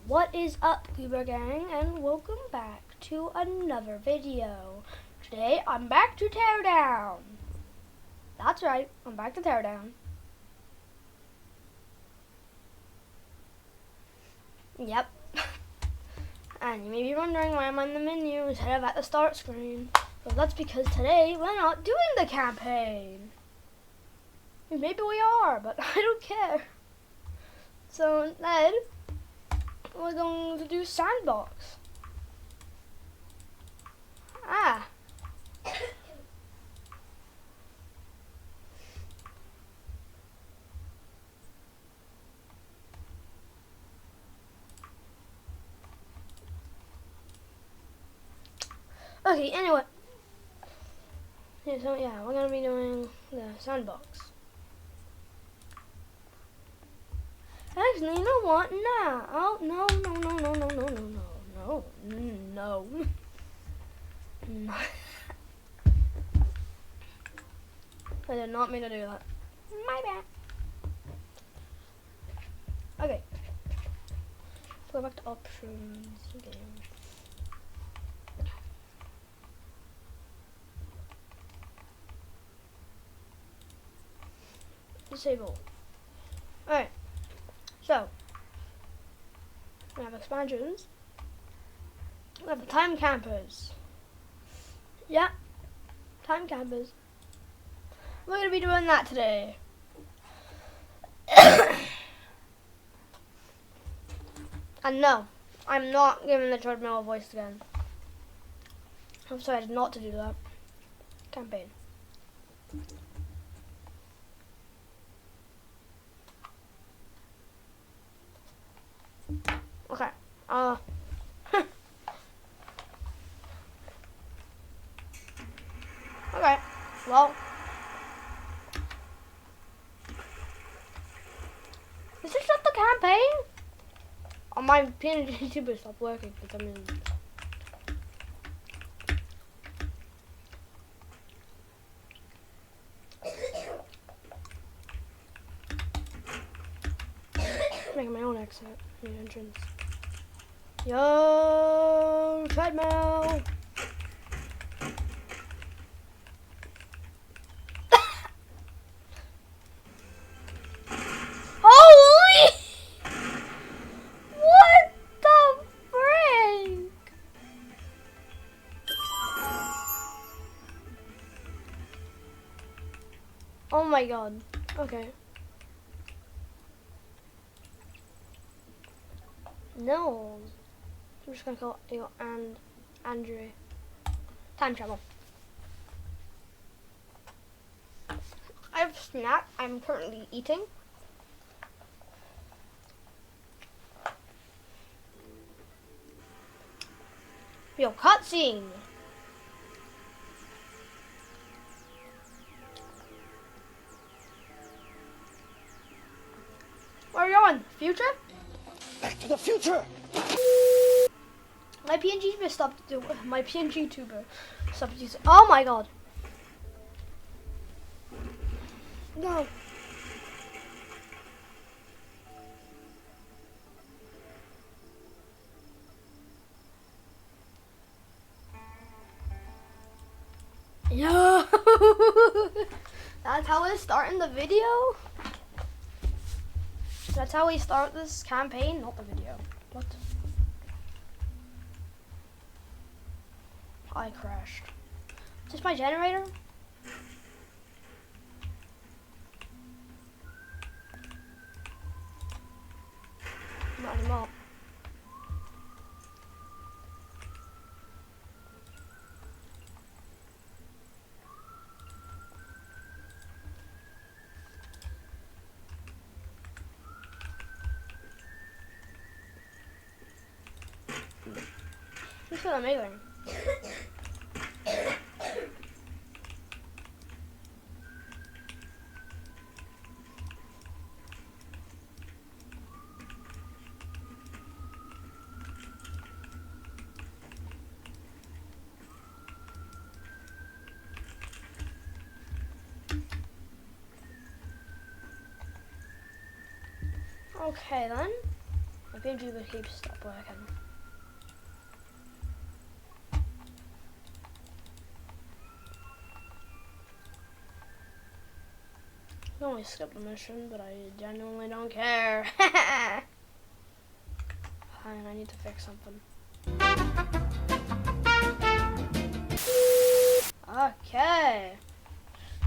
What is up, Goober Gang, and welcome back to another video. Today, I'm back to teardown. That's right, I'm back to teardown. Yep. And you may be wondering why I'm on the menu instead of at the start screen. Well, that's because today, we're not doing the campaign. Maybe we are, but I don't care. So instead, we're going to do sandbox. Okay, anyway. So yeah, we're gonna be doing the sandbox. Actually, you know what? Nah. Oh, no. I did not mean to do that. My bad. Okay. Go back to options. Okay. Disable. Alright. So, we have expansions. We have the time campers. Yeah. Time campers. We're going to be doing that today. And no, I'm not giving the treadmill a voice again. I've decided not to do that. Campaign. Okay. Okay. Well. Is this not the campaign? Oh, my PNG tuber stopped working for some reason. Making my own exit. New entrance. Yo, treadmill. Holy! What the frick? Oh my god. Okay. No. I'm just gonna call you Andrew. Time travel. I have a snack I'm currently eating. Yo, cutscene. Where are you going? Future? Back to the future. My PNG tuber stopped doing. My PNG tuber stopped using. Oh my god. No. Yo. That's how we're starting the video. That's how we start this campaign, not the video. What? I crashed. Is this my generator? Not anymore. This is amazing. Okay then. My page even keeps stop working. I can only skip the mission, but I genuinely don't care. Fine, I need to fix something. Okay.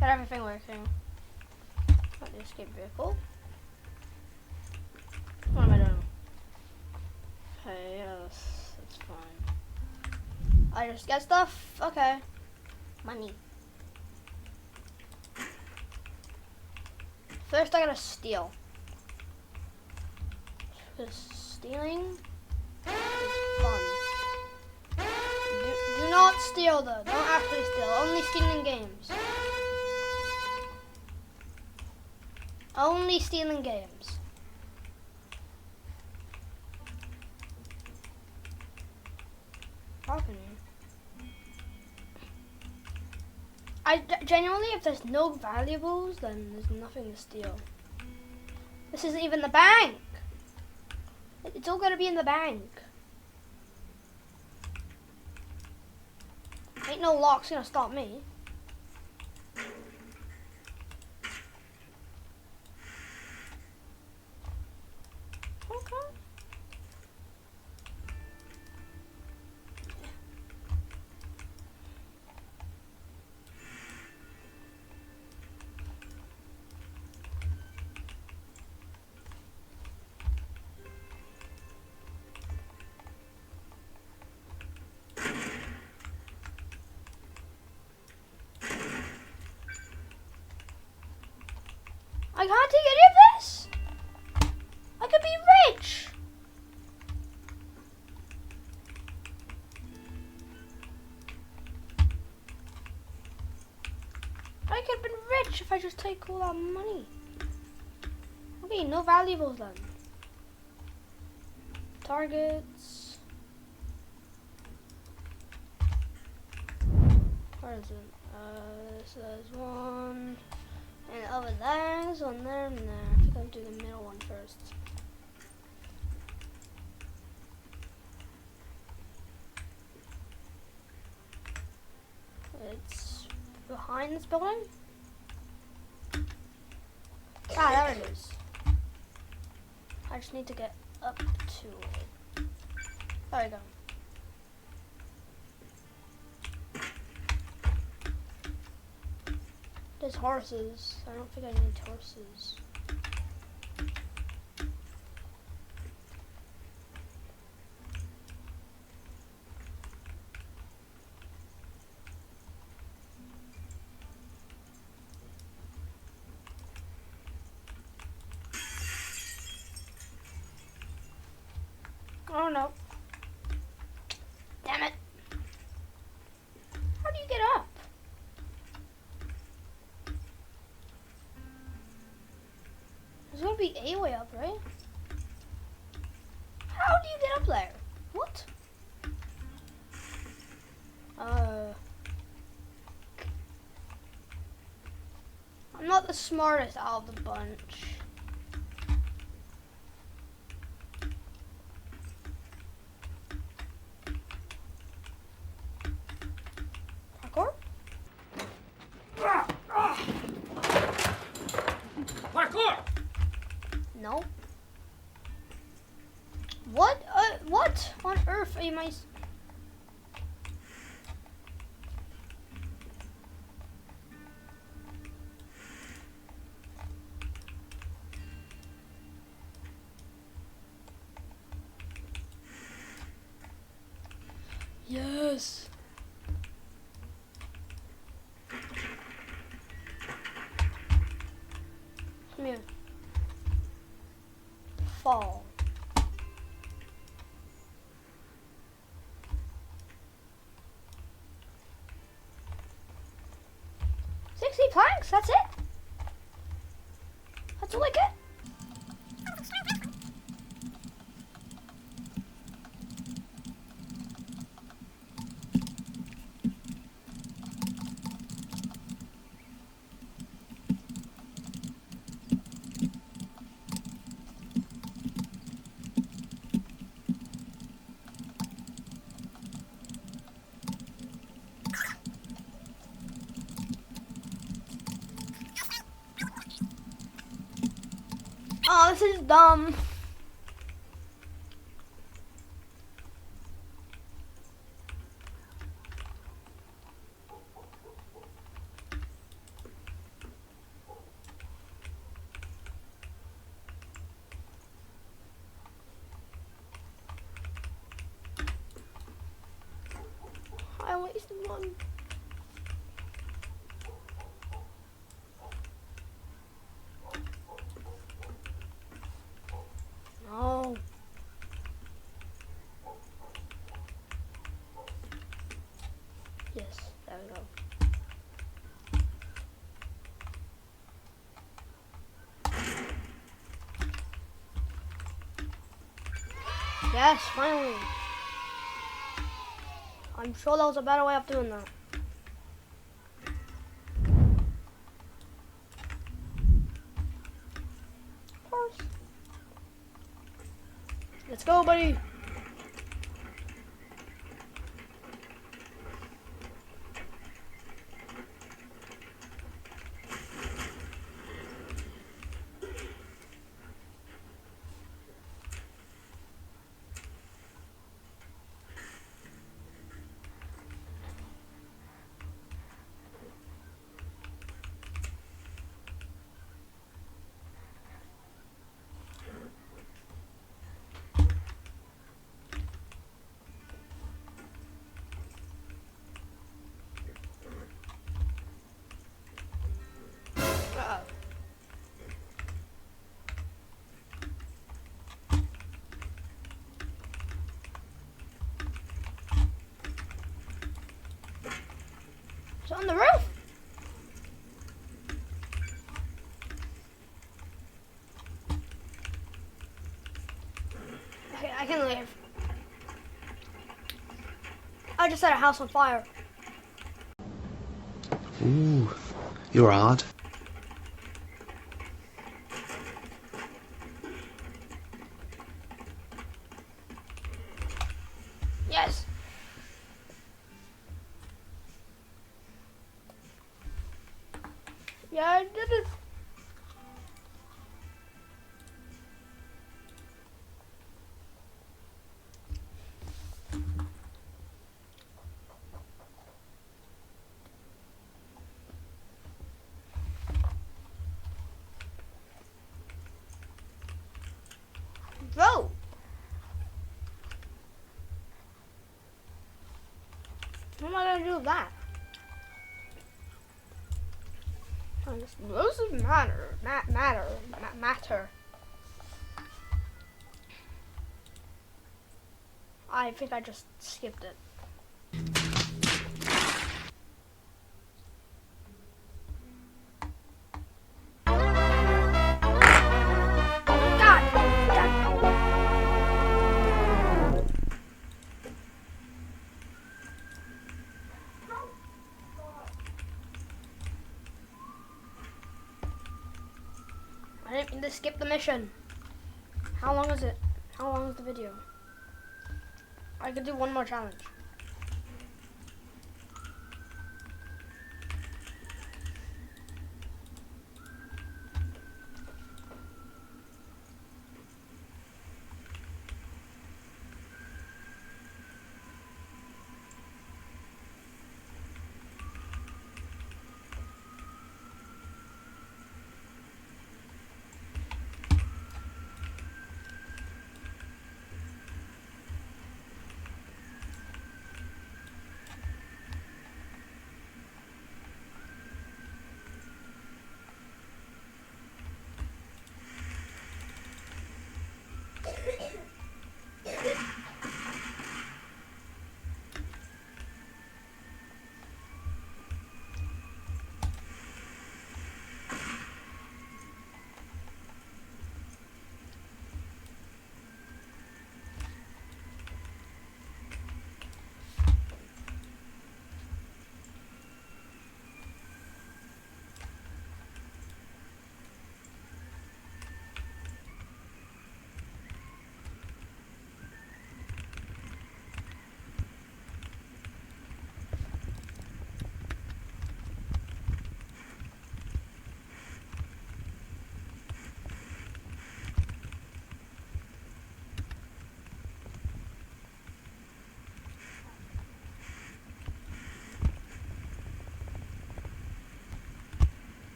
Got everything working. Got the escape vehicle. What am I doing? Okay, yes, that's fine. I just get stuff? Okay. Money. First I gotta steal. Because stealing is fun. Do not steal though. Don't actually steal. Only stealing games. Only stealing games. How can you? Genuinely, if there's no valuables, then there's nothing to steal. This isn't even the bank. It's all gonna be in the bank. Ain't no lock's gonna stop me. Okay. I can't take any of this. I could be rich. I could have been rich if I just take all that money. Okay, no valuables then. Targets. Where is it? This is one. And over there's one there and there. I think I'll do the middle one first. It's behind this building. Ah, there it is. I just need to get up to it. There we go. There's horses. I don't think I need horses. Oh no. Damn it. How do you get up? There's gonna be a way up, right? How do you get up there? What? I'm not the smartest out of the bunch. Parkour? Parkour! No. What on earth am I? Yes. Come here. Fall. 60 planks, that's it? That's all I get? Oh, this is dumb. I wasted one. No. Yes, there we go. Yes, finally. I'm sure there was a better way of doing that. Of course. Let's go, buddy. Uh-oh. It's on the roof. Okay, I can leave. I just set a house on fire. Ooh, you're odd. Yes. Yeah, I did it. Vote. What am I gonna do with that? Those matter. Matter. I think I just skipped it. God. I didn't mean to skip the mission. How long is it? How long is the video? I could do one more challenge.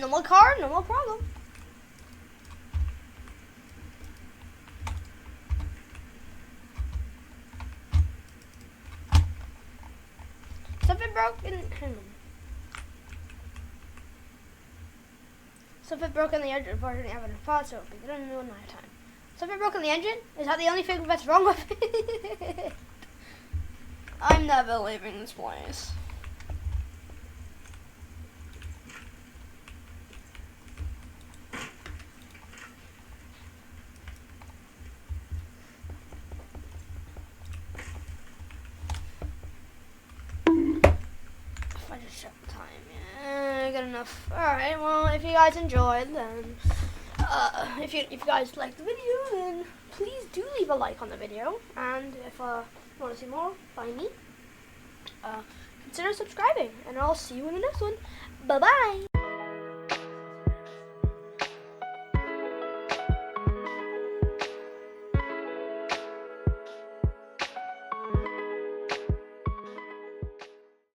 normal car, normal problem. Something broke in. Hang on. Something broke in the engine. Unfortunately, I haven't thought so. But I don't know night time. Something broke in the engine? Is that the only thing that's wrong with it? I'm never leaving this place. If I just check the time, yeah, good enough. Alright, well, if you guys enjoyed, then, if you guys liked the video, then please do leave a like on the video. And if you want to see more by me, consider subscribing. And I'll see you in the next one. Bye-bye!